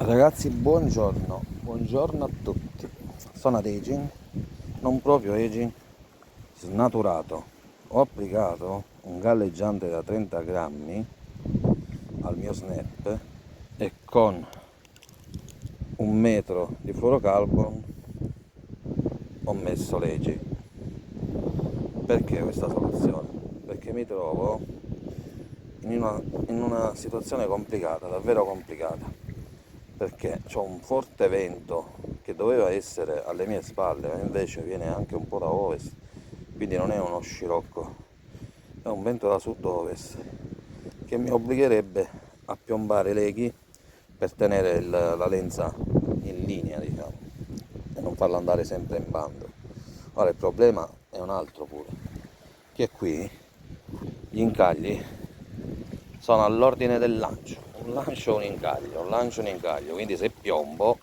Ragazzi, buongiorno a tutti. Sono ad aging, non proprio aging, snaturato. Ho applicato un galleggiante da 30 grammi al mio snap e con un metro di fluorocarbon ho messo l'aging. Perché questa soluzione? Perché mi trovo in una situazione complicata, davvero complicata, perché c'ho un forte vento che doveva essere alle mie spalle, ma invece viene anche un po' da ovest, quindi non è uno scirocco, è un vento da sud-ovest che mi obbligherebbe a piombare i leghi per tenere la lenza in linea, diciamo, e non farla andare sempre in bando. Ora il problema è un altro pure, che qui gli incagli sono all'ordine del lancio, un lancio o un incaglio, un lancio e un incaglio, quindi se piombo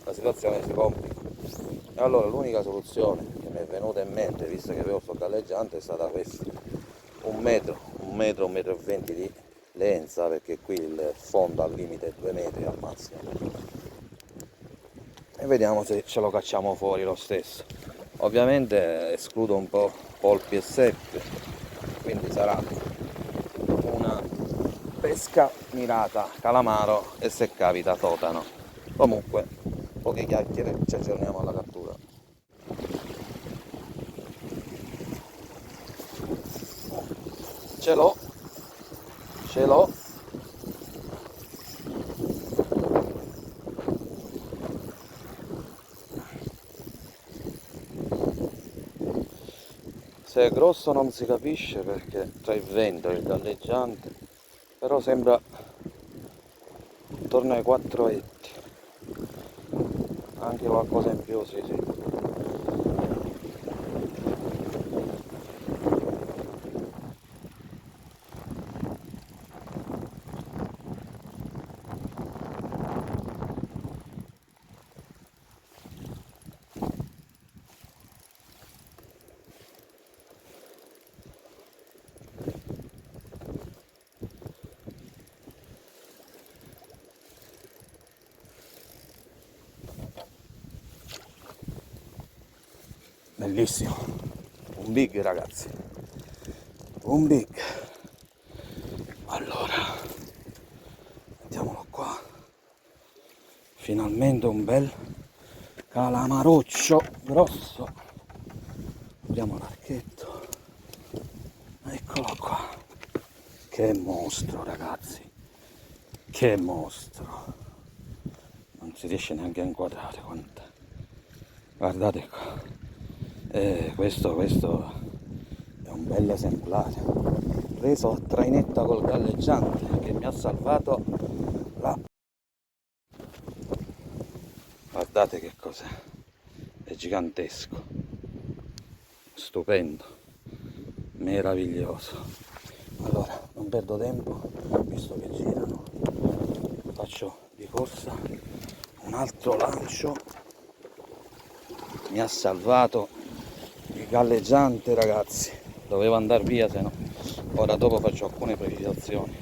la situazione si complica. E allora l'unica soluzione che mi è venuta in mente, visto che avevo sto galleggiante, è stata questa: un metro e 20 di lenza, perché qui il fondo al limite è 2 metri al massimo, e vediamo se ce lo cacciamo fuori lo stesso. Ovviamente escludo un po' polpi e seppe, quindi sarà una pesca mirata calamaro e se capita totano. Comunque, poche chiacchiere, ci aggiorniamo alla cattura. Ce l'ho, ce l'ho. Se è grosso non si capisce perché tra il vento e il galleggiante, però sembra intorno ai 4 etti, anche qualcosa in più, sì sì. Bellissimo, un big ragazzi, un big. Allora, mettiamolo qua, finalmente un bel calamaruccio grosso. Apriamo l'archetto, eccolo qua, che mostro ragazzi, che mostro, non si riesce neanche a inquadrare quanto. Guardate qua, questo è un bel esemplare, preso a trainetta col galleggiante che mi ha salvato la... Guardate che cos'è, è gigantesco, stupendo, meraviglioso. Allora, non perdo tempo, visto che girano, faccio di corsa un altro lancio. Mi ha salvato il galleggiante ragazzi, doveva andare via, se no ora dopo faccio alcune precisazioni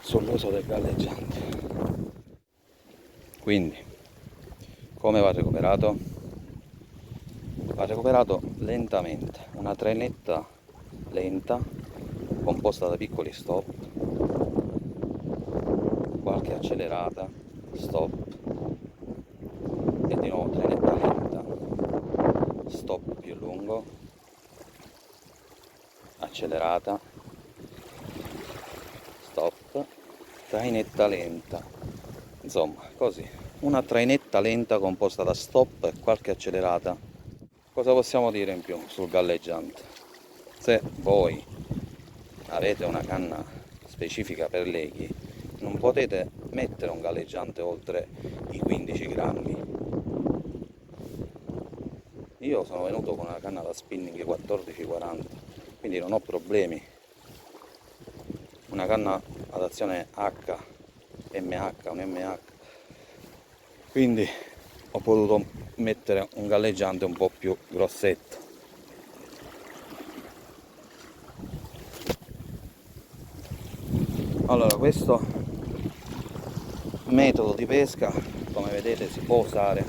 sull'uso del galleggiante. Quindi come va recuperato? Va recuperato lentamente, una trainetta lenta composta da piccoli stop, qualche accelerata, stop e di nuovo trainetta lenta, stop più lungo, accelerata, stop, trainetta lenta, insomma così, una trainetta lenta composta da stop e qualche accelerata. Cosa possiamo dire in più sul galleggiante? Se voi avete una canna specifica per leghi, non potete mettere un galleggiante oltre i 15 grammi. Io sono venuto con una canna da spinning 1440, quindi non ho problemi. Una canna ad azione H, MH, un MH. Quindi ho potuto mettere un galleggiante un po' più grossetto. Allora, questo metodo di pesca, come vedete, si può usare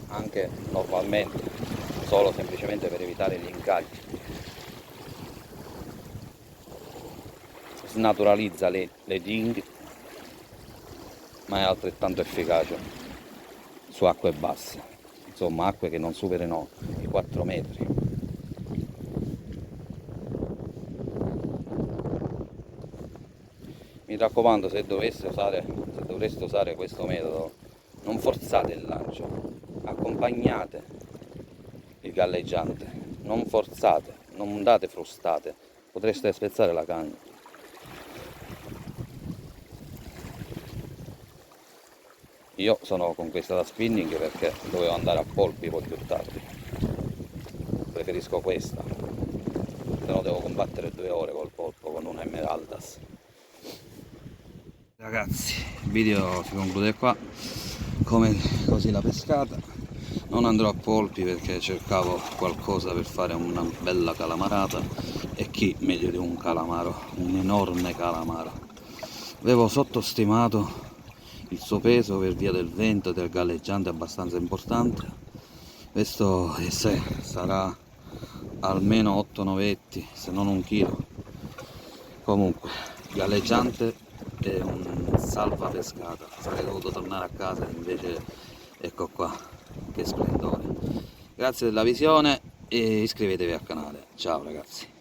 anche normalmente, solo semplicemente per evitare gli incagli. Snaturalizza le dinghe, ma è altrettanto efficace su acque basse, insomma acque che non superino i 4 metri. Mi raccomando, se dovreste usare questo metodo, non forzate il lancio, accompagnate il galleggiante, non forzate, non date frustate, potreste spezzare la canna. Io sono con questa da spinning perché dovevo andare a polpi poi più tardi, preferisco questa, se no devo combattere 2 ore col polpo con una Emeraldas. Ragazzi, il video si conclude qua, come così la pescata. Non andrò a polpi perché cercavo qualcosa per fare una bella calamarata, e chi meglio di un calamaro, un enorme calamaro. Avevo sottostimato il suo peso per via del vento e del galleggiante abbastanza importante. Questo sarà almeno 8 novetti, se non 1 chilo. Comunque, galleggiante è un salva pescata. Sarei dovuto tornare a casa, invece ecco qua, che splendore. Grazie della visione e iscrivetevi al canale. Ciao ragazzi.